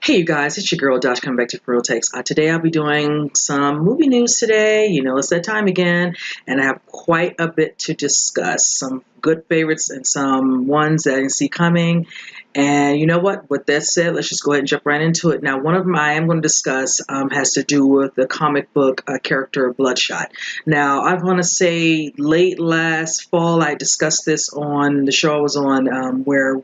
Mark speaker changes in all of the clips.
Speaker 1: Hey you guys, it's your girl Josh coming back to Real Takes. Today I'll be doing some movie news today. You know, it's that time again, and I have quite a bit to discuss. Some good favorites and some ones that I didn't see coming. And you know what? With that said, let's just go ahead and jump right into it. Now, one of them I am going to discuss has to do with the comic book character Bloodshot. Now, I want to say late last fall I discussed this on the show I was on where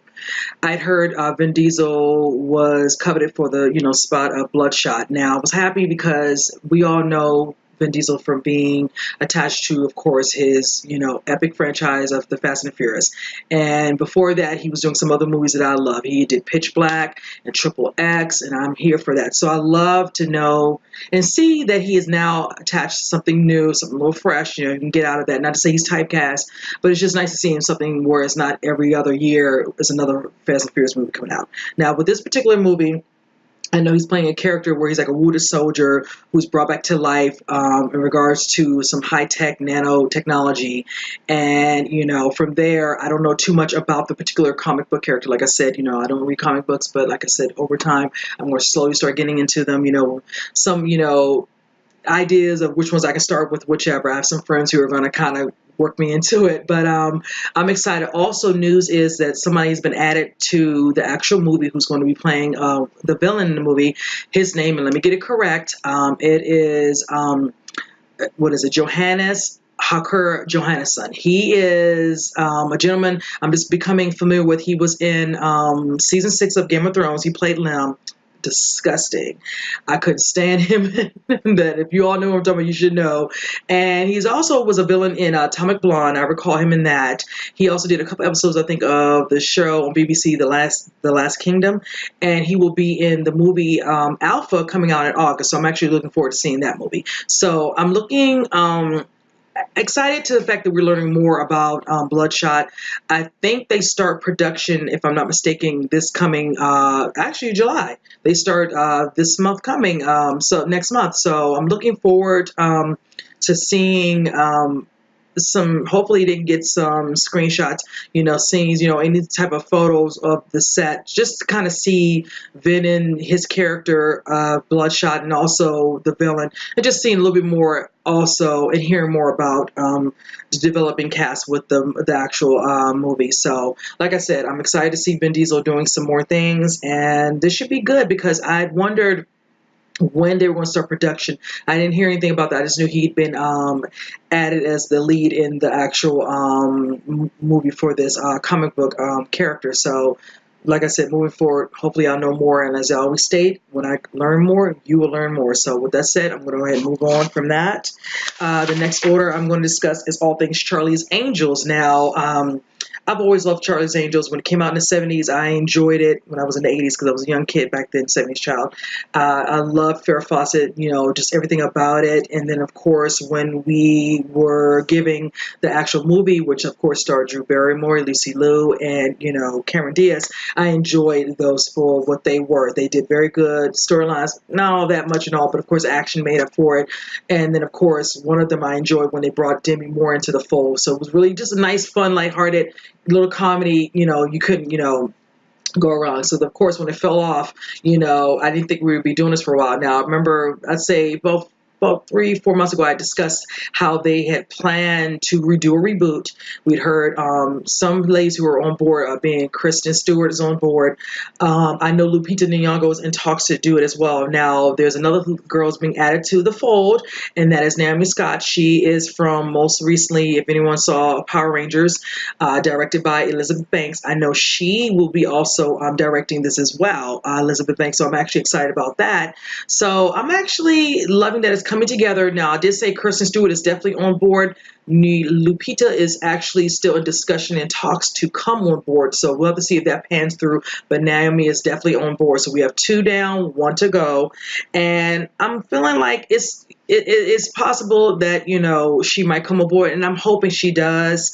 Speaker 1: I'd heard Vin Diesel was coveted for the spot of Bloodshot. Now I was happy because we all know Vin Diesel from being attached to, of course, his epic franchise of the Fast and the Furious. And before that, he was doing some other movies that I love. He did Pitch Black and Triple X, and I'm here for that. So I love to know and see that he is now attached to something new, something a little fresh. You can get out of that. Not to say he's typecast, but it's just nice to see him something where it's not every other year is another Fast and Furious movie coming out. Now, with this particular movie, I know he's playing a character where he's like a wounded soldier who's brought back to life in regards to some high-tech nanotechnology. And, from there, I don't know too much about the particular comic book character. Like I said, I don't read comic books, but like I said, over time, I'm going to slowly start getting into them. Some, ideas of which ones I can start with, whichever. I have some friends who are going to kind of work me into it, but I'm excited. Also, news is that somebody's been added to the actual movie who's going to be playing the villain in the movie. His name, and let me get it correct, it is, what is it, Johannes Hacker Johannesson. He is a gentleman I'm just becoming familiar with. He was in season 6 of Game of Thrones. He played Lim. Disgusting. I couldn't stand him. That if you all know what I'm talking about, you should know. And he's also was a villain in Atomic Blonde. I recall him in that. He also did a couple episodes, I think, of the show on BBC, The Last Kingdom. And he will be in the movie Alpha coming out in August. So I'm actually looking forward to seeing that movie. So I'm looking excited to the fact that we're learning more about Bloodshot. I think they start production, if I'm not mistaken, this coming, actually July. They start this month coming, so next month. So I'm looking forward to seeing hopefully they can get some screenshots, scenes, any type of photos of the set, just to kind of see Vin and his character, Bloodshot, and also the villain, and just seeing a little bit more also and hearing more about the developing cast with the actual movie. So like I said, I'm excited to see Vin Diesel doing some more things, and this should be good because I wondered when they were going to start production. I didn't hear anything about that. I just knew he'd been added as the lead in the actual movie for this comic book character. So like I said, moving forward, hopefully I'll know more. And as I always state, when I learn more, you will learn more. So with that said, I'm going to go ahead and move on from that. The next order I'm going to discuss is all things Charlie's Angels. Now, I've always loved Charlie's Angels. When it came out in the 70s, I enjoyed it when I was in the 80s because I was a young kid back then, 70s child. I loved Farrah Fawcett, just everything about it. And then, of course, when we were giving the actual movie, which, of course, starred Drew Barrymore, Lucy Liu, and, Cameron Diaz, I enjoyed those for what they were. They did very good storylines, not all that much and all, but, of course, action made up for it. And then, of course, one of them I enjoyed when they brought Demi Moore into the fold. So it was really just a nice, fun, lighthearted little comedy, you couldn't, go wrong. So of course, when it fell off, I didn't think we would be doing this for a while. Now, I remember, I'd say about 3-4 months ago, I discussed how they had planned to redo a reboot. We'd heard some ladies who were on board, being Kristen Stewart is on board. I know Lupita Nyong'o is in talks to do it as well. Now, there's another girl being added to the fold, and that is Naomi Scott. She is from most recently, if anyone saw Power Rangers, directed by Elizabeth Banks. I know she will be also directing this as well, Elizabeth Banks. So I'm actually excited about that. So I'm actually loving that it's coming together. Now, I did say Kristen Stewart is definitely on board. Lupita is actually still in discussion and talks to come on board. So we'll have to see if that pans through. But Naomi is definitely on board. So we have 2 down, 1 to go. And I'm feeling like it's possible that, she might come aboard. And I'm hoping she does.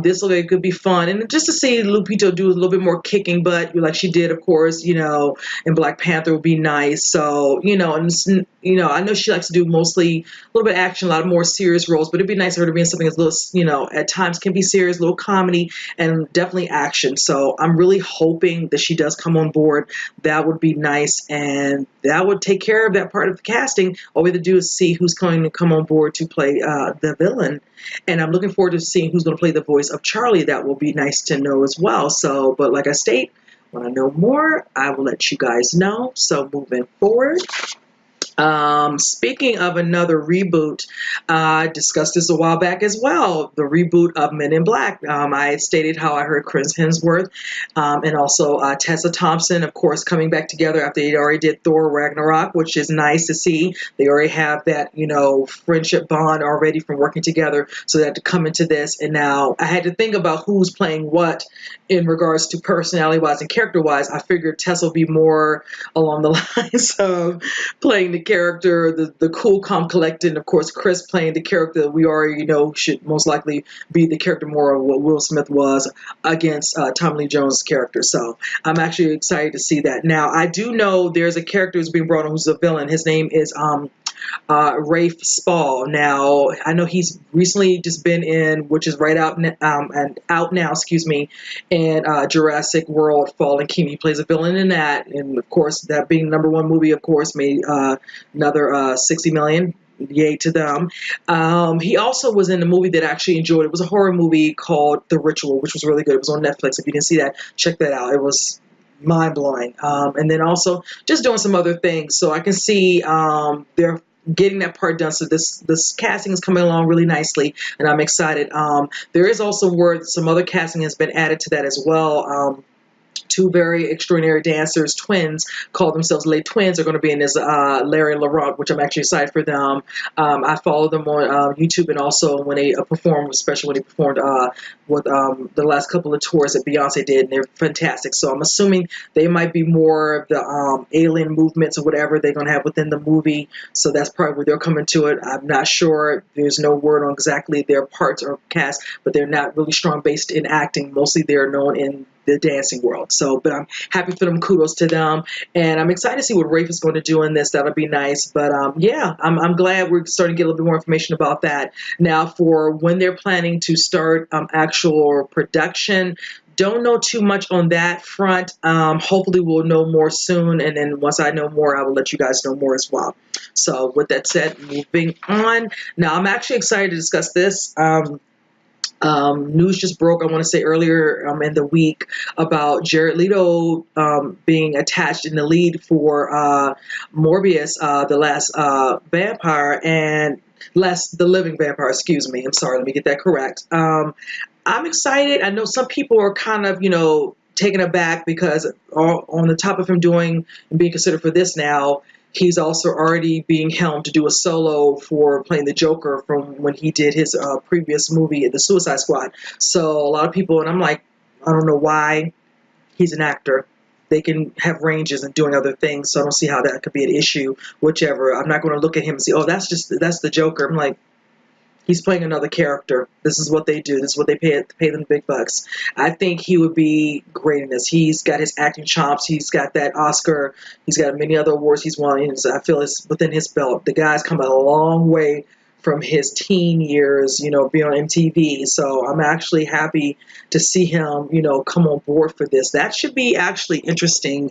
Speaker 1: This look like it could be fun, and just to see Lupita do a little bit more kicking butt, like she did, of course, in Black Panther would be nice. So, I know she likes to do mostly a little bit of action, a lot of more serious roles, but it'd be nice for her to be in something that's a little, at times can be serious, a little comedy, and definitely action. So I'm really hoping that she does come on board. That would be nice, and that would take care of that part of the casting. All we have to do is see who's going to come on board to play the villain, and I'm looking forward to seeing who's going to play the voice of Charlie. That will be nice to know as well. So, but like I state, when I know more, I will let you guys know. So moving forward. Speaking of another reboot, I discussed this a while back as well, the reboot of Men in Black. I had stated how I heard Chris Hemsworth and also Tessa Thompson, of course, coming back together after they already did Thor Ragnarok, which is nice to see. They already have that, friendship bond already from working together, so they had to come into this. And now I had to think about who's playing what in regards to personality-wise and character-wise. I figured Tessa will be more along the lines of playing the character, the cool, calm, collected, and of course Chris playing the character that we already know should most likely be the character more of what Will Smith was against Tommy Lee Jones' character. So I'm actually excited to see that. Now I do know there's a character who's being brought on who's a villain. His name is Rafe Spall. Now I know he's recently just been in, which is right out and out now, excuse me, in Jurassic World: Fallen Kingdom. He plays a villain in that, and of course that being #1 movie, of course, made another 60 million. Yay to them. He also was in a movie that I actually enjoyed. It was a horror movie called The Ritual, which was really good. It was on Netflix. If you didn't see that, check that out. It was mind-blowing. And then also just doing some other things. So I can see they're getting that part done. So this casting is coming along really nicely, and I'm excited. There is also word some other casting has been added to that as well. Two very extraordinary dancers, twins, call themselves Les Twins, are going to be in this Larry and Laurent, which I'm actually excited for them. I follow them on YouTube, and also when they perform, especially when they performed with the last couple of tours that Beyonce did, and they're fantastic. So I'm assuming they might be more of the alien movements or whatever they're going to have within the movie. So that's probably where they're coming to it. I'm not sure. There's no word on exactly their parts or cast, but they're not really strong based in acting. Mostly they're known in the dancing world. So, but I'm happy for them. Kudos to them. And I'm excited to see what Rafe is going to do in this. That'll be nice. But yeah, I'm glad we're starting to get a little bit more information about that. Now, for when they're planning to start actual production, don't know too much on that front. Hopefully we'll know more soon. And then once I know more, I will let you guys know more as well. So with that said, moving on. Now, I'm actually excited to discuss this. News just broke, I want to say earlier in the week, about Jared Leto being attached in the lead for Morbius, the last vampire, and the living vampire, excuse me. I'm sorry, let me get that correct. I'm excited. I know some people are kind of, taken aback because on the top of him doing and being considered for this now, he's also already being helmed to do a solo for playing the Joker from when he did his previous movie, The Suicide Squad. So a lot of people, and I'm like, I don't know why. He's an actor. They can have ranges and doing other things, so I don't see how that could be an issue, whichever. I'm not going to look at him and say, oh, that's the Joker. I'm like, he's playing another character. This is what they do. This is what they pay them big bucks. I think he would be great in this. He's got his acting chops. He's got that Oscar. He's got many other awards he's won. And I feel it's within his belt. The guy's come a long way from his teen years, being on MTV. So I'm actually happy to see him, come on board for this. That should be actually interesting,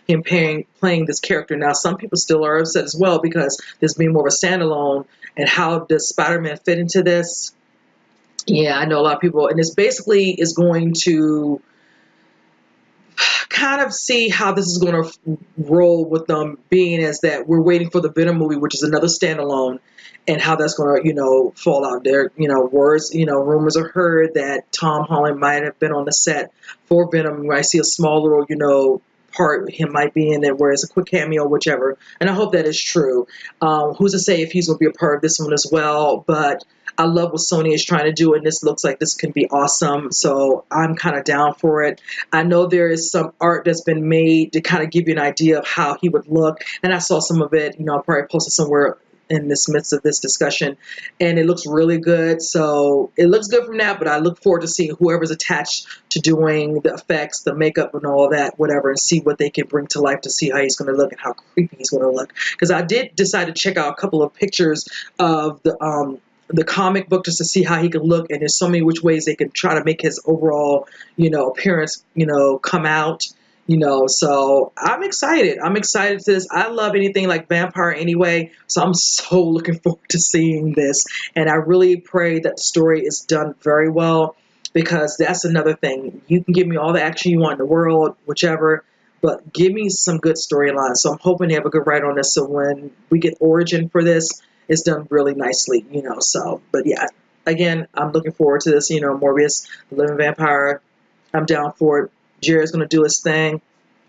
Speaker 1: him playing this character. Now, some people still are upset as well because this being more of a standalone, and how does Spider-Man fit into this? Yeah, I know a lot of people, and this basically is going to kind of see how this is going to roll with them, being as that we're waiting for the Venom movie, which is another standalone, and how that's going to, fall out there. Rumors are heard that Tom Holland might have been on the set for Venom. I see a small little, part him might be in it, where it's a quick cameo, whichever. And I hope that is true. Who's to say if he's going to be a part of this one as well? But I love what Sony is trying to do, and this looks like this can be awesome. So I'm kind of down for it. I know there is some art that's been made to kind of give you an idea of how he would look, and I saw some of it. I'll probably post it somewhere in this midst of this discussion, and it looks really good. So it looks good from that, but I look forward to seeing whoever's attached to doing the effects, the makeup, and all that, whatever, and see what they can bring to life to see how he's going to look and how creepy he's going to look. Because I did decide to check out a couple of pictures of the comic book just to see how he could look, and there's so many which ways they can try to make his overall, appearance, come out. So I'm excited. I'm excited to this. I love anything like vampire anyway, so I'm so looking forward to seeing this. And I really pray that the story is done very well, because that's another thing. You can give me all the action you want in the world, whichever, but give me some good storylines. So I'm hoping they have a good write on this, so when we get origin for this, it's done really nicely, So, but yeah, again, I'm looking forward to this. Morbius, the living vampire. I'm down for it. Jared's going to do his thing.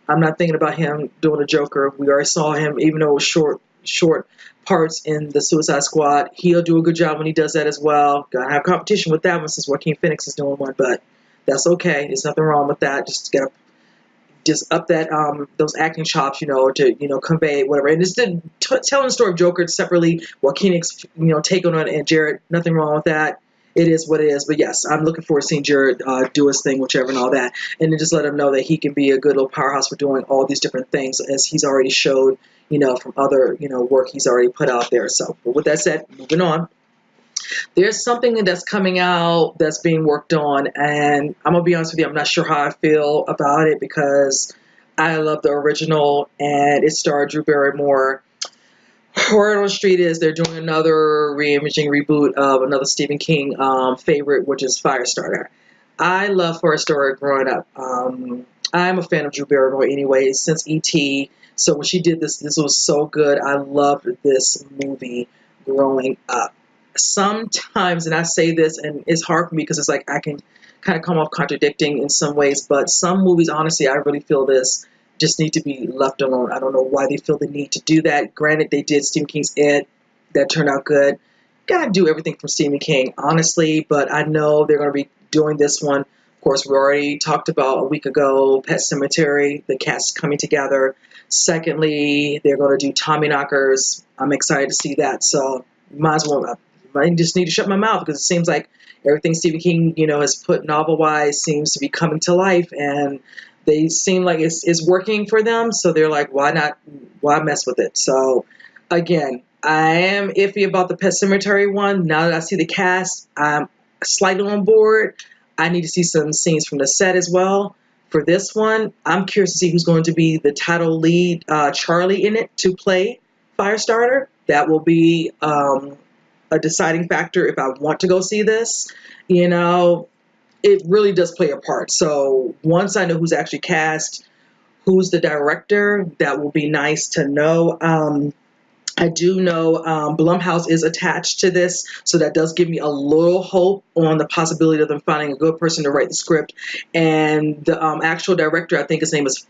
Speaker 1: I'm not thinking about him doing a Joker. We already saw him, even though it was short parts in the Suicide Squad. He'll do a good job when he does that as well. Gotta have competition with that one since Joaquin Phoenix is doing one, but that's okay. There's nothing wrong with that. Just up that those acting chops, to convey whatever. And just telling the story of Joker separately, Joaquin, take on it, and Jared, nothing wrong with that. It is what it is. But yes, I'm looking forward to seeing Jared do his thing, whichever, and all that. And then just let him know that he can be a good little powerhouse for doing all these different things, as he's already showed, from other, work he's already put out there. So, but with that said, moving on. There's something that's coming out that's being worked on, and I'm going to be honest with you, I'm not sure how I feel about it, because I love the original, and it starred Drew Barrymore. Word on the street is they're doing another reimaging reboot of another Stephen King favorite, which is Firestarter. I love Firestarter growing up. I'm a fan of Drew Barrymore anyway, since E.T. So when she did this was so good. I loved this movie growing up. Sometimes, and I say this, and it's hard for me because it's like I can kind of come off contradicting in some ways, but some movies, honestly, I really feel this just need to be left alone. I don't know why they feel the need to do that. Granted, they did Stephen King's It. That turned out good. Gotta do everything from Stephen King, honestly, but I know they're going to be doing this one. Of course, we already talked about a week ago, Pet Sematary, the cast coming together. Secondly, they're going to do Tommyknockers. I'm excited to see that, so might as well, I just need to shut my mouth, because it seems like everything Stephen King, has put novel-wise seems to be coming to life, and they seem like it's working for them. So they're like, why mess with it? So again, I am iffy about the Pet Sematary one. Now that I see the cast, I'm slightly on board. I need to see some scenes from the set as well. For this one, I'm curious to see who's going to be the title lead, Charlie, in it to play Firestarter. That will be a deciding factor if I want to go see this. It really does play a part. So once I know who's actually cast, who's the director, that will be nice to know. I do know Blumhouse is attached to this, so that does give me a little hope on the possibility of them finding a good person to write the script. And the actual director, I think his name is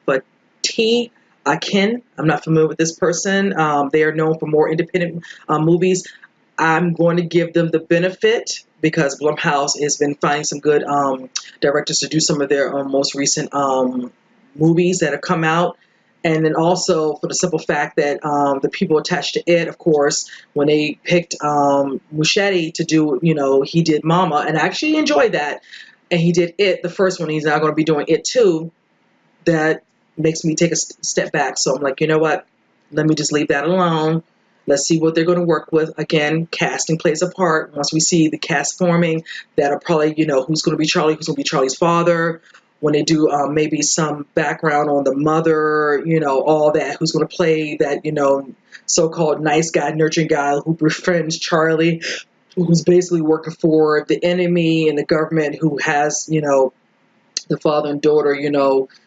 Speaker 1: Fatih Akin. I'm not familiar with this person. They are known for more independent movies. I'm going to give them the benefit, because Blumhouse has been finding some good directors to do some of their most recent movies that have come out. And then also for the simple fact that the people attached to it, of course, when they picked Muschietti to do, he did Mama, and I actually enjoyed that. And he did It, the first one. He's now going to be doing It too. That makes me take a step back. So I'm like, you know what? Let me just leave that alone. Let's see what they're going to work with. Again, casting plays a part. Once we see the cast forming, that'll probably, who's going to be Charlie, who's going to be Charlie's father. When they do maybe some background on the mother, all that, who's going to play that, so-called nice guy, nurturing guy who befriends Charlie, who's basically working for the enemy and the government, who has, the father and daughter,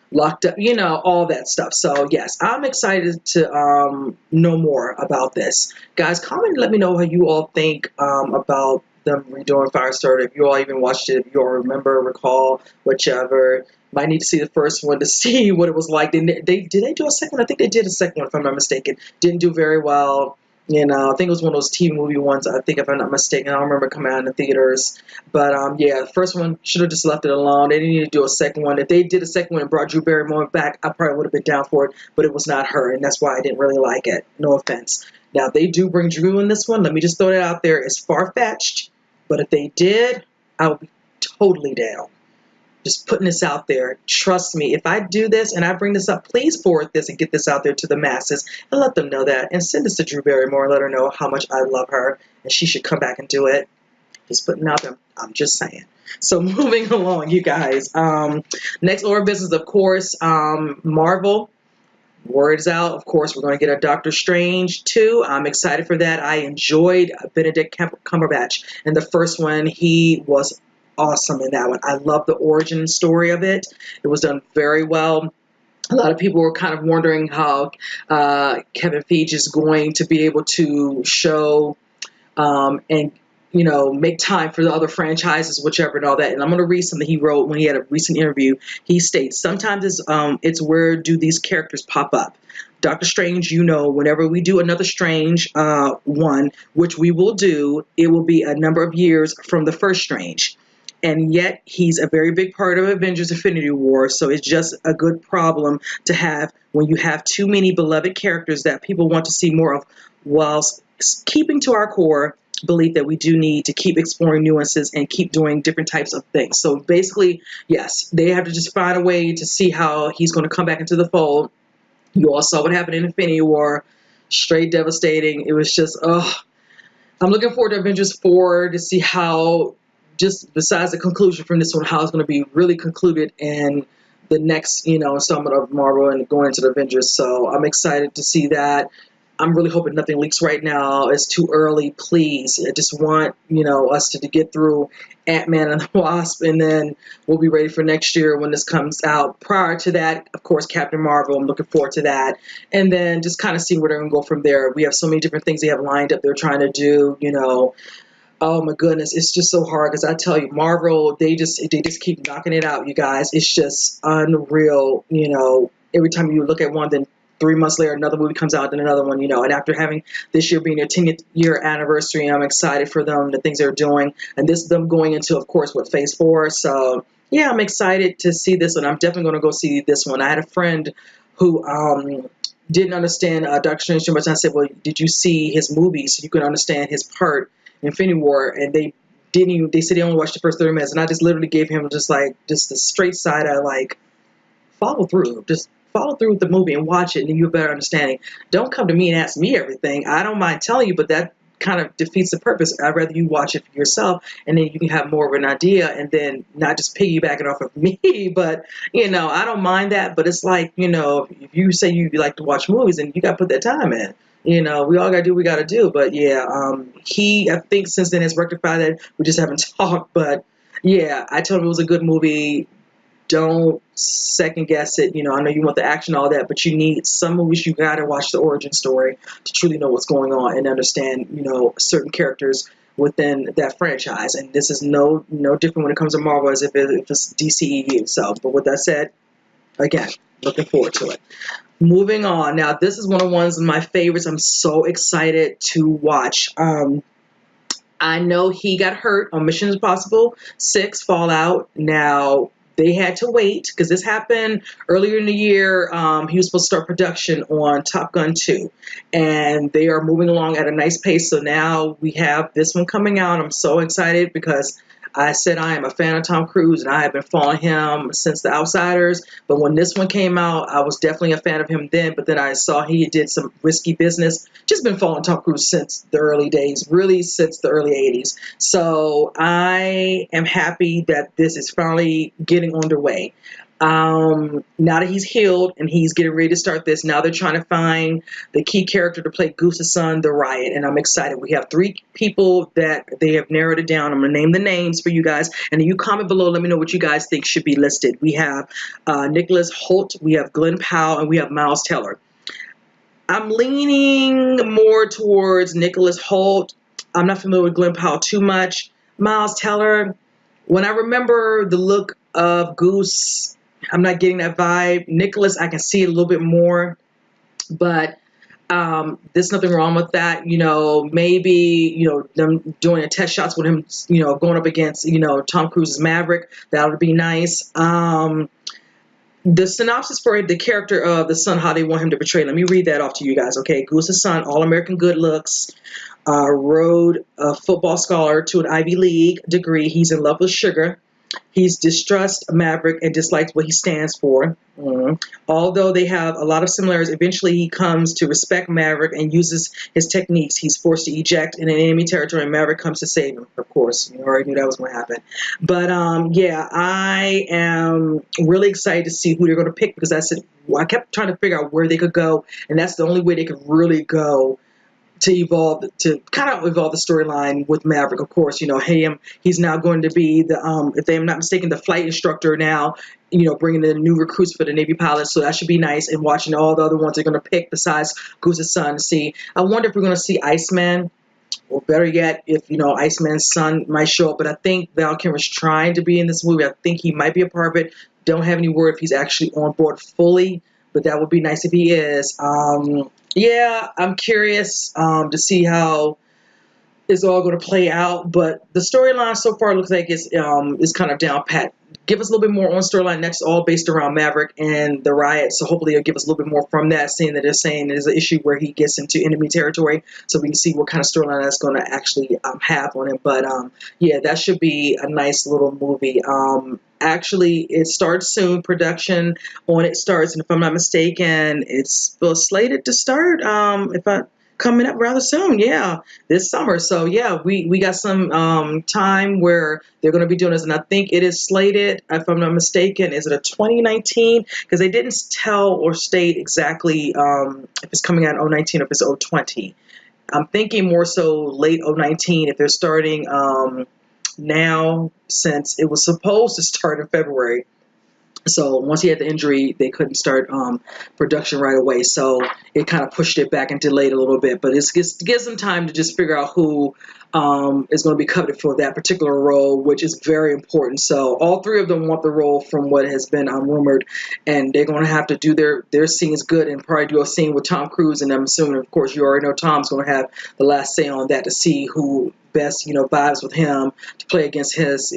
Speaker 1: locked up, all that stuff. So yes, I'm excited to know more about this. Guys, comment and let me know how you all think about them redoing Firestarter. If you all even watched it, if you all remember, recall, whichever. Might need to see the first one to see what it was like. Did they do a second one? I think they did a second one, if I'm not mistaken. Didn't do very well. I think it was one of those TV movie ones. I think, if I'm not mistaken, I don't remember coming out in the theaters. But yeah, the first one should have just left it alone. They didn't need to do a second one. If they did a second one and brought Drew Barrymore back, I probably would have been down for it. But it was not her, and that's why I didn't really like it. No offense. Now, if they do bring Drew in this one, let me just throw that out there. It's far fetched, but if they did, I would be totally down. Just putting this out there. Trust me, if I do this and I bring this up, please forward this and get this out there to the masses and let them know that. And send this to Drew Barrymore and let her know how much I love her and she should come back and do it. Just putting it out there. I'm just saying. So moving along, you guys. Next order of business, of course, Marvel. Word is out. Of course, we're going to get a Doctor Strange 2. I'm excited for that. I enjoyed Benedict Cumberbatch in the first one. He was awesome in that one. I love the origin story of it. It was done very well. A lot of people were kind of wondering how Kevin Feige is going to be able to show and make time for the other franchises, whichever, and all that. And I'm going to read something he wrote when he had a recent interview. He states, sometimes it's where do these characters pop up? Doctor Strange, whenever we do another Strange one, which we will do, it will be a number of years from the first Strange. And yet he's a very big part of Avengers Infinity War. So it's just a good problem to have when you have too many beloved characters that people want to see more of, whilst keeping to our core belief that we do need to keep exploring nuances and keep doing different types of things. So basically, yes, they have to just find a way to see how he's going to come back into the fold. You all saw what happened in Infinity War. Straight devastating. It was just, I'm looking forward to Avengers 4 to see how, just besides the conclusion from this one, how it's going to be really concluded in the next, installment of Marvel and going into the Avengers. So I'm excited to see that. I'm really hoping nothing leaks right now. It's too early, please. I just want, us to get through Ant-Man and the Wasp, and then we'll be ready for next year when this comes out. Prior to that, of course, Captain Marvel. I'm looking forward to that. And then just kind of see where they're going to go from there. We have so many different things they have lined up they're trying to do, Oh my goodness, it's just so hard because I tell you, Marvel, they just keep knocking it out, you guys. It's just unreal, Every time you look at one, then 3 months later, another movie comes out, then another one, And after having this year being their 10th year anniversary, I'm excited for them, the things they're doing, and this them going into, of course, Phase 4. So yeah, I'm excited to see this one. I'm definitely going to go see this one. I had a friend who didn't understand Doctor Strange too much. And I said, well, did you see his movie so you could understand his part in Infinity War? And they didn't even, they said they only watched the first 30 minutes. And I just literally gave him just the straight side eye, follow through. Just follow through with the movie and watch it, and then you have a better understanding. Don't come to me and ask me everything. I don't mind telling you, but that kind of defeats the purpose. I'd rather you watch it for yourself, and then you can have more of an idea, and then not just piggybacking off of me. But I don't mind that. But it's if you say you like to watch movies, and you got to put that time in. We all got to do what we got to do. But yeah, I think since then has rectified that. We just haven't talked. But yeah, I told him it was a good movie. Don't second guess it. I know you want the action, all that, but you need some movies. You got to watch the origin story to truly know what's going on and understand, certain characters within that franchise. And this is no different when it comes to Marvel as if it's DCEU. So, but with that said, again, looking forward to it. Moving on. Now, this is one of my favorites. I'm so excited to watch. I know he got hurt on Mission Impossible 6 Fallout. Now, they had to wait because this happened earlier in the year. He was supposed to start production on Top Gun 2, and they are moving along at a nice pace. So now we have this one coming out. I'm so excited because I said I am a fan of Tom Cruise, and I have been following him since The Outsiders. But when this one came out, I was definitely a fan of him then. But then I saw he did some risky business. Just been following Tom Cruise since the early days, really since the early 80s. So I am happy that this is finally getting underway. Now that he's healed and he's getting ready to start this, now they're trying to find the key character to play Goose's son, the Riot, and I'm excited. We have 3 people that they have narrowed it down. I'm going to name the names for you guys, and you comment below. Let me know what you guys think should be listed. We have Nicholas Hoult, we have Glenn Powell, and we have Miles Teller. I'm leaning more towards Nicholas Hoult. I'm not familiar with Glenn Powell too much. Miles Teller, when I remember the look of Goose, I'm not getting that vibe. Nicholas, I can see it a little bit more, but There's nothing wrong with that. Maybe, them doing a test shots with him, going up against, Tom Cruise's Maverick. That would be nice. The synopsis for the character of the son, how they want him to portray. Let me read that off to you guys. Okay. Goose's son, all-American good looks, rode a football scholar to an Ivy League degree. He's in love with sugar. He's distrust Maverick and dislikes what he stands for. Although they have a lot of similarities, eventually he comes to respect Maverick and uses his techniques. He's forced to eject in an enemy territory, and Maverick comes to save him. Of course, you already knew that was going to happen. But yeah, I am really excited to see who they're going to pick, because I kept trying to figure out where they could go, and that's the only way they could really go to kind of evolve the storyline with Maverick. Of course, he's now going to be the, if I'm not mistaken, the flight instructor now, bringing in new recruits for the Navy pilots. So that should be nice. And watching all the other ones they're going to pick besides Goose's son to see. I wonder if we're going to see Iceman, or better yet, if, Iceman's son might show up. But I think Val Kilmer's trying to be in this movie. I think he might be a part of it. Don't have any word if he's actually on board fully, but that would be nice if he is. Yeah, I'm curious to see how it's all going to play out, but the storyline so far looks like it's kind of down pat. Give us a little bit more on storyline next, all based around Maverick and the riot. So hopefully it'll give us a little bit more from that, seeing that they're saying there's an issue where he gets into enemy territory, so we can see what kind of storyline that's going to actually have on him. But yeah, that should be a nice little movie. Actually, it starts soon. Production on it starts, and if I'm not mistaken, it's slated to start. Coming up rather soon, yeah, this summer. So yeah, we got some time where they're going to be doing this, and I think it is slated, if I'm not mistaken, is it a 2019? Because they didn't tell or state exactly if it's coming out in 2019 or if it's 2020. I'm thinking more so late 2019 if they're starting now, since it was supposed to start in February. So once he had the injury, they couldn't start production right away. So it kind of pushed it back and delayed a little bit. But it gives them time to just figure out who is going to be coveted for that particular role, which is very important. So all three of them want the role from what has been rumored. And they're going to have to do their scenes good and probably do a scene with Tom Cruise. And I'm assuming, of course, you already know Tom's going to have the last say on that to see who best vibes with him to play against his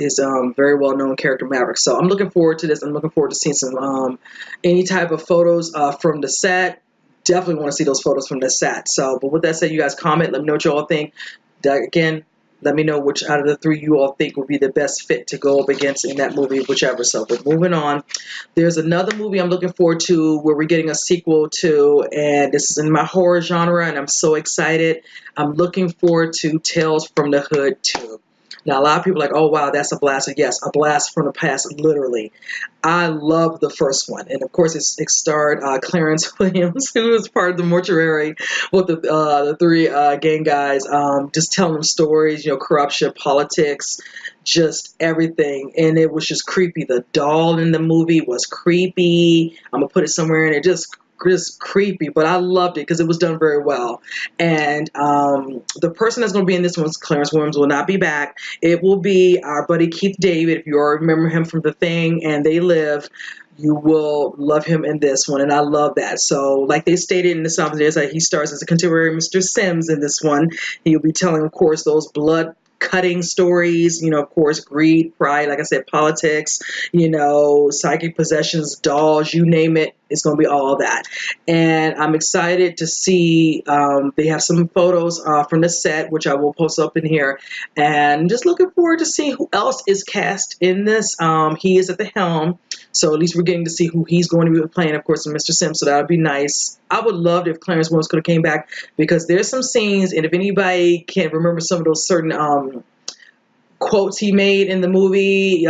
Speaker 1: very well known character Maverick. So I'm looking forward to this. I'm looking forward to seeing some any type of photos from the set. Definitely want to see those photos from the set. So, but with that said, you guys comment. Let me know what you all think. Again, let me know which out of the three you all think would be the best fit to go up against in that movie, whichever. So, but moving on, there's another movie I'm looking forward to where we're getting a sequel to, and this is in my horror genre, and I'm so excited. I'm looking forward to Tales from the Hood 2. Now, a lot of people are like, oh, wow, that's a blast. Yes, a blast from the past, literally. I love the first one. And, of course, it starred Clarence Williams, who was part of the mortuary with the three gang guys, just telling them stories, corruption, politics, just everything. And it was just creepy. The doll in the movie was creepy. I'm going to put it somewhere in it. Just creepy, but I loved it because it was done very well. And the person that's going to be in this one, Clarence Williams, will not be back. It will be our buddy Keith David. If you all remember him from The Thing and They Live, you will love him in this one, and I love that. So, like they stated in the synopsis, that he stars as a contemporary Mr. Sims in this one. He'll be telling, of course, those blood cutting stories, of course, greed, pride, like I said, politics, psychic possessions, dolls, you name it, it's going to be all that. And I'm excited to see, they have some photos from the set, which I will post up in here, and just looking forward to seeing who else is cast in this. He is at the helm, so at least we're getting to see who he's going to be playing, of course, Mr. Sims, so that would be nice. I would love it if Clarence Williams could have came back, because there's some scenes, and if anybody can remember some of those certain quotes he made in the movie,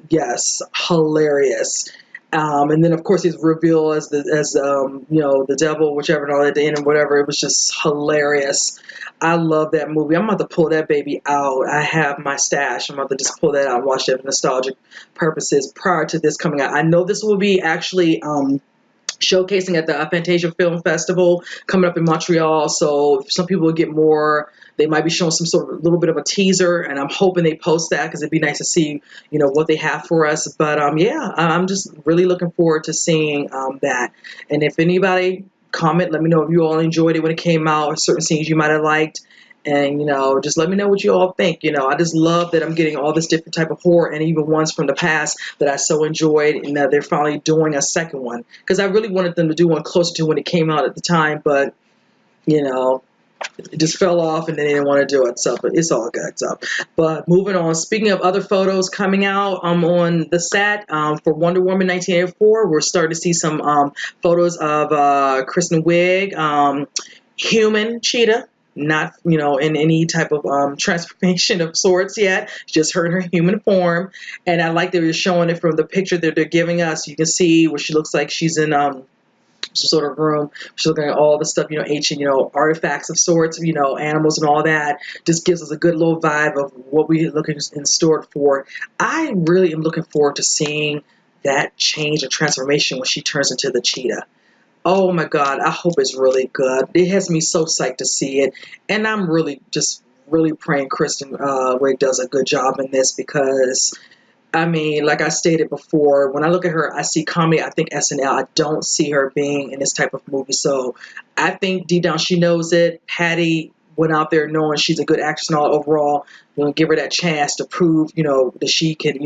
Speaker 1: yes, hilarious. And then of course his reveal as the devil, whichever, and all at the end and whatever, it was just hilarious. I love that movie. I'm about to pull that baby out. I have my stash. I'm about to just pull that out and watch it for nostalgic purposes prior to this coming out. I know this will be actually showcasing at the Fantasia Film Festival coming up in Montreal. So some people will get more. They might be showing some sort of little bit of a teaser, and I'm hoping they post that because it'd be nice to see, what they have for us. But yeah, I'm just really looking forward to seeing that. And if anybody comment. Let me know if you all enjoyed it when it came out, or certain scenes you might have liked. And, just let me know what you all think. I just love that I'm getting all this different type of horror, and even ones from the past that I so enjoyed, and that they're finally doing a second one. Because I really wanted them to do one closer to when it came out at the time, but, it just fell off, and they didn't want to do it. So, but it's all good. So, but moving on. Speaking of other photos coming out, on the set for Wonder Woman 1984, we're starting to see some photos of Kristen Wiig, human cheetah. Not, in any type of transformation of sorts yet. Just her in her human form. And I like that they're showing it from the picture that they're giving us. You can see where she looks like she's in some sort of room. She's looking at all the stuff, ancient, artifacts of sorts, animals and all that. Just gives us a good little vibe of what we're looking in store for. I really am looking forward to seeing that change or transformation when she turns into the cheetah. Oh my God, I hope it's really good. It has me so psyched to see it. And I'm really praying Kristen Wiig does a good job in this, because I mean, like I stated before, when I look at her, I see comedy, I think SNL. I don't see her being in this type of movie. So I think deep down she knows it. Patty went out there knowing she's a good actress and all overall. Give her that chance to prove, that she can,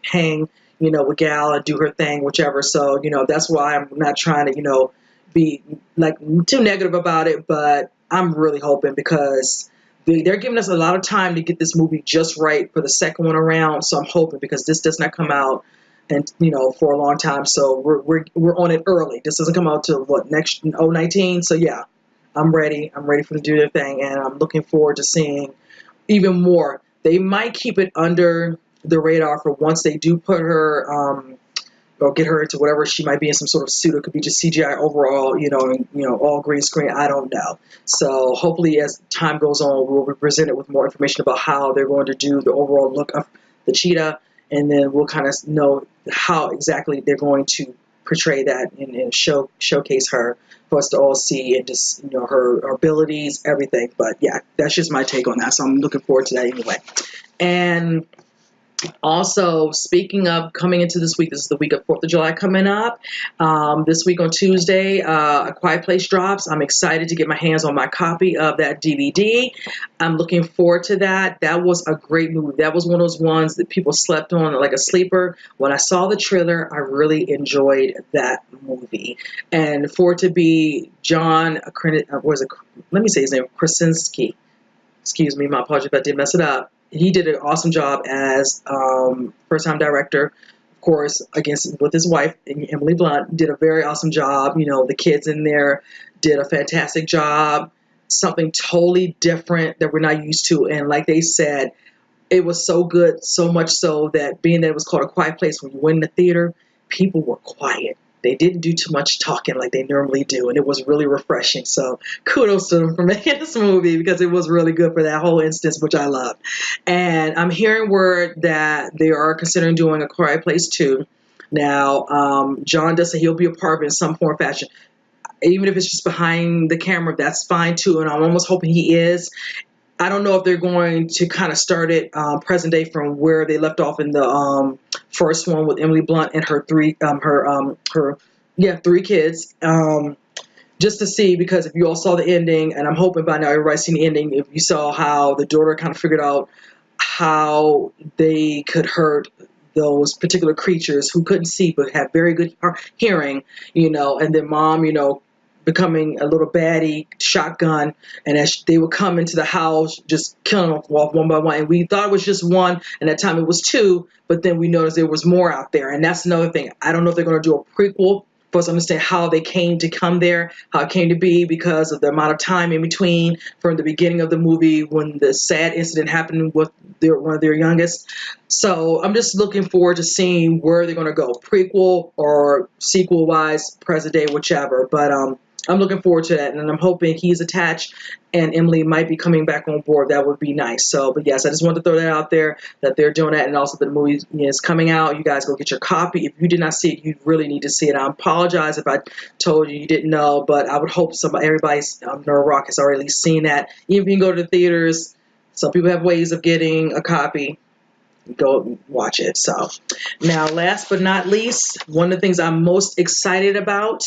Speaker 1: hang, with Gal and do her thing, whichever. So, that's why I'm not trying to, be like too negative about it. But I'm really hoping, because they're giving us a lot of time to get this movie just right for the second one around. So I'm hoping, because this does not come out and for a long time. So we're on it early. This doesn't come out till next 2019. So yeah, I'm ready. I'm ready for them to do their thing, and I'm looking forward to seeing even more. They might keep it under the radar for once they do put her or get her into whatever she might be in, some sort of suit. It could be just CGI overall, and, all green screen. I don't know. So hopefully, as time goes on, we'll be presented with more information about how they're going to do the overall look of the cheetah, and then we'll kind of know how exactly they're going to portray that and showcase her for us to all see, and just her abilities, everything. But yeah, that's just my take on that. So I'm looking forward to that anyway. And also, speaking of coming into this week, this is the week of 4th of July coming up. This week on Tuesday, A Quiet Place drops. I'm excited to get my hands on my copy of that DVD. I'm looking forward to that. That was a great movie. That was one of those ones that people slept on like a sleeper. When I saw the trailer, I really enjoyed that movie. And for it to be John, let me say his name, Krasinski. Excuse me, my apologies if I did mess it up. He did an awesome job as first-time director. Of course, with his wife, Emily Blunt, did a very awesome job. The kids in there did a fantastic job. Something totally different that we're not used to. And like they said, it was so good, so much so that being that it was called A Quiet Place, when you went in the theater, people were quiet. They didn't do too much talking like they normally do, and it was really refreshing. So kudos to them for making this movie, because it was really good for that whole instance, which I loved. And I'm hearing word that they are considering doing A Quiet Place 2. Now, John does say he'll be a part of it in some form or fashion. Even if it's just behind the camera, that's fine too, and I'm almost hoping he is. I don't know if they're going to kind of start it present day from where they left off in the first one with Emily Blunt and her three kids, just to see, because if you all saw the ending, and I'm hoping by now everybody's seen the ending, if you saw how the daughter kind of figured out how they could hurt those particular creatures who couldn't see but have very good hearing, and then mom, becoming a little baddie shotgun, and as they would come into the house, just killing them off one by one. And we thought it was just one, and at that time it was two, but then we noticed there was more out there. And that's another thing. I don't know if they're going to do a prequel for us to understand how they came to come there, how it came to be, because of the amount of time in between from the beginning of the movie when the sad incident happened with one of their youngest. So I'm just looking forward to seeing where they're going to go, prequel or sequel wise, present day, whichever. But I'm looking forward to that, and I'm hoping he's attached and Emily might be coming back on board. That would be nice. So, but yes, I just wanted to throw that out there, that they're doing that, and also the movie is coming out. You guys go get your copy. If you did not see it, you really need to see it. I apologize if I told you didn't know, but I would hope everybody's Nerd Rock has already at least seen that. Even if you go to the theaters, some people have ways of getting a copy. Go watch it. So, now last but not least, one of the things I'm most excited about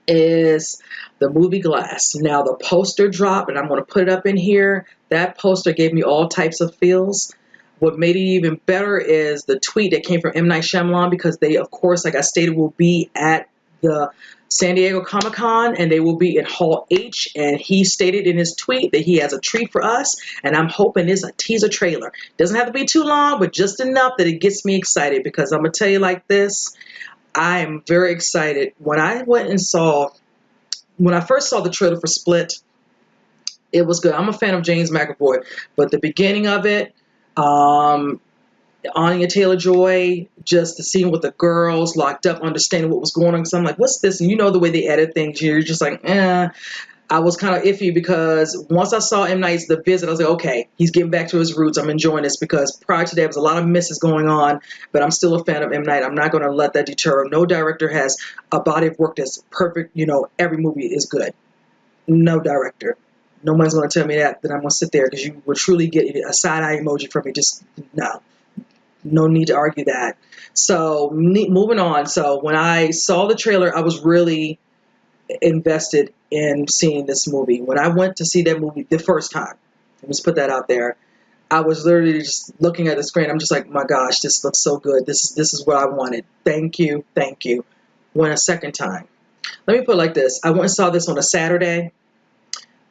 Speaker 1: is the movie Glass. Now the poster dropped, and I'm going to put it up in here. That poster gave me all types of feels. What made it even better is the tweet that came from M. Night Shyamalan, because they, of course, like I stated, will be at the San Diego Comic-Con, and they will be in Hall H, and he stated in his tweet that he has a treat for us, and I'm hoping it's a teaser trailer. Doesn't have to be too long, but just enough that it gets me excited, because I'm going to tell you like this, I am very excited. When I first saw the trailer for Split, it was good. I'm a fan of James McAvoy, but the beginning of it, Anya Taylor-Joy, just the scene with the girls locked up, understanding what was going on. So I'm like, what's this? And you know the way they edit things, you're just like, eh. I was kind of iffy, because once I saw M. Night's The Visit, I was like, okay, he's getting back to his roots. I'm enjoying this, because prior to that, there was a lot of misses going on, but I'm still a fan of M. Night. I'm not going to let that deter him. No director has a body of work that's perfect. You know, every movie is good. No director. No one's going to tell me that I'm going to sit there, because you will truly get a side-eye emoji from me. Just, no. No need to argue that. So, moving on. So, when I saw the trailer, I was really invested in seeing this movie. When I went to see that movie the first time, let's put that out there, I was literally just looking at the screen. I'm just like, my gosh, this looks so good. This is what I wanted. Thank you. Went a second time. Let me put it like this. I went and saw this on a Saturday.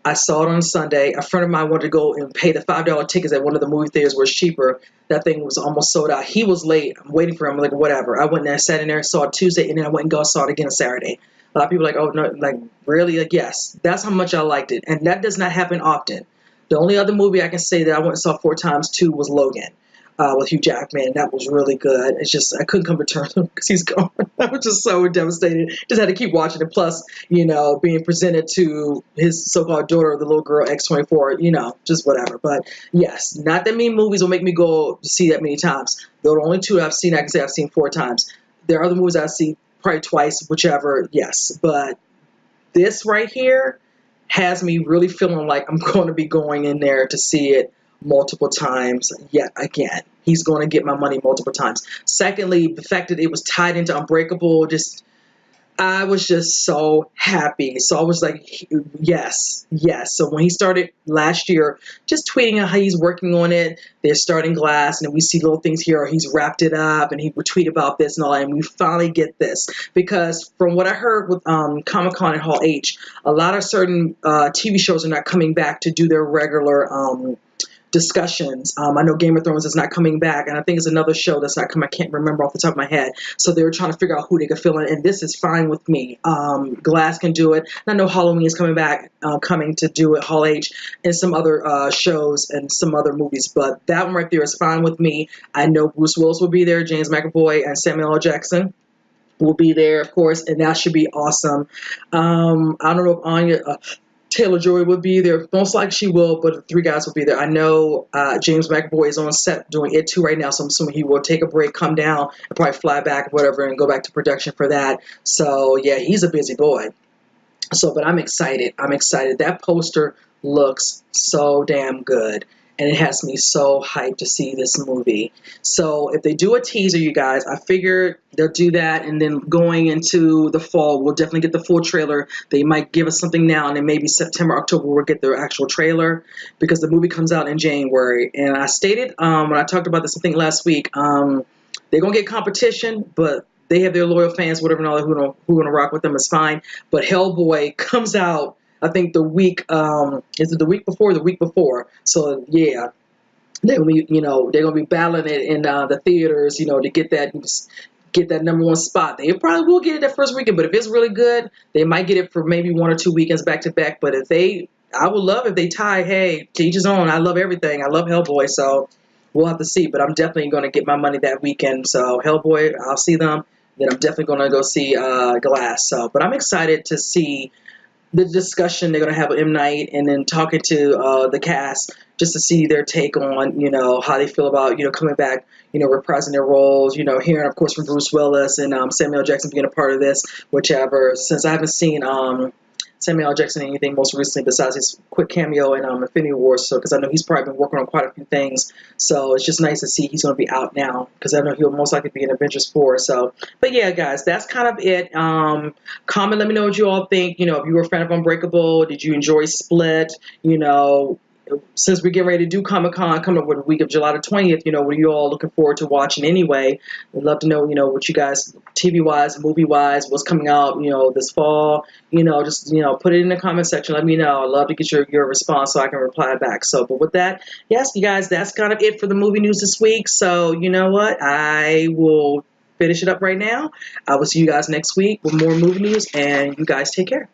Speaker 1: I saw it on Sunday. A friend of mine wanted to go and pay the $5 tickets at one of the movie theaters where it's cheaper. That thing was almost sold out. He was late. I'm waiting for him. I'm like, whatever. I went there, sat in there, saw it Tuesday, and then I went and saw it again on Saturday. A lot of people are like, oh, no, like, really? Like, yes. That's how much I liked it. And that does not happen often. The only other movie I can say that I went and saw 4 times, too, was Logan. With Hugh Jackman. That was really good. It's just, I couldn't come to terms with him because he's gone. I was just so devastated. Just had to keep watching it. Plus, you know, being presented to his so-called daughter, the little girl, X24, you know, just whatever. But yes, not that many movies will make me go to see that many times. The only 2 I've seen, I can say I've seen 4 times. There are other movies I've seen probably twice, whichever, yes. But this right here has me really feeling like I'm going to be going in there to see it multiple times yet again. He's going to get my money multiple times. Secondly, the fact that it was tied into Unbreakable, just, I was just so happy. So I was like, yes. So when he started last year, just tweeting out how he's working on it, they're starting Glass, and we see little things here, or he's wrapped it up, and he would tweet about this and all that, and we finally get this. Because from what I heard with Comic-Con and Hall H, a lot of certain TV shows are not coming back to do their regular discussions. I know Game of Thrones is not coming back, and I think it's another show that's not coming. I can't remember off the top of my head. So they were trying to figure out who they could fill in, and this is fine with me. Glass can do it. And I know Halloween is coming back, coming to do it, Hall H, and some other shows and some other movies. But that one right there is fine with me. I know Bruce Willis will be there, James McAvoy, and Samuel L. Jackson will be there, of course, and that should be awesome. I don't know if Anya Taylor-Joy would be there. Most likely she will, but the 3 guys will be there. I know James McAvoy is on set doing It Too right now, so I'm assuming he will take a break, come down, and probably fly back, whatever, and go back to production for that. So, yeah, he's a busy boy. So, but I'm excited. That poster looks so damn good. And it has me so hyped to see this movie. So if they do a teaser, you guys, I figure they'll do that. And then going into the fall, we'll definitely get the full trailer. They might give us something now, and then maybe September, October, we'll get their actual trailer, because the movie comes out in January. And I stated when I talked about this, I think last week, they're going to get competition, but they have their loyal fans, whatever, and all that, who are going to rock with them is fine. But Hellboy comes out, I think the week, is it the week before? The week before. So, yeah, they're going to be battling it in the theaters, to get that #1 spot. They probably will get it that first weekend, but if it's really good, they might get it for maybe 1 or 2 weekends back to back. But I would love if they tie, hey, to each his own. I love everything. I love Hellboy, so we'll have to see. But I'm definitely going to get my money that weekend. So Hellboy, I'll see them. Then I'm definitely going to go see Glass. So, but I'm excited to see the discussion they're going to have with M. Night, and then talking to the cast just to see their take on, how they feel about, coming back, reprising their roles, hearing, of course, from Bruce Willis and Samuel L. Jackson being a part of this, whichever. Since I haven't seen Samuel L. Jackson in anything most recently besides his quick cameo in Infinity War. So, because I know he's probably been working on quite a few things. So it's just nice to see he's going to be out now because I know he'll most likely be in Avengers 4. So, but yeah, guys, that's kind of it. Comment, let me know what you all think. If you were a fan of Unbreakable, did you enjoy Split? Since we're getting ready to do Comic-Con coming up with the week of July the 20th, what are you all looking forward to watching anyway? We'd love to know, what you guys, TV-wise, movie-wise, what's coming out, this fall. Just, put it in the comment section. Let me know. I'd love to get your response so I can reply back. So, but with that, yes, you guys, that's kind of it for the movie news this week. So, you know what? I will finish it up right now. I will see you guys next week with more movie news, and you guys take care.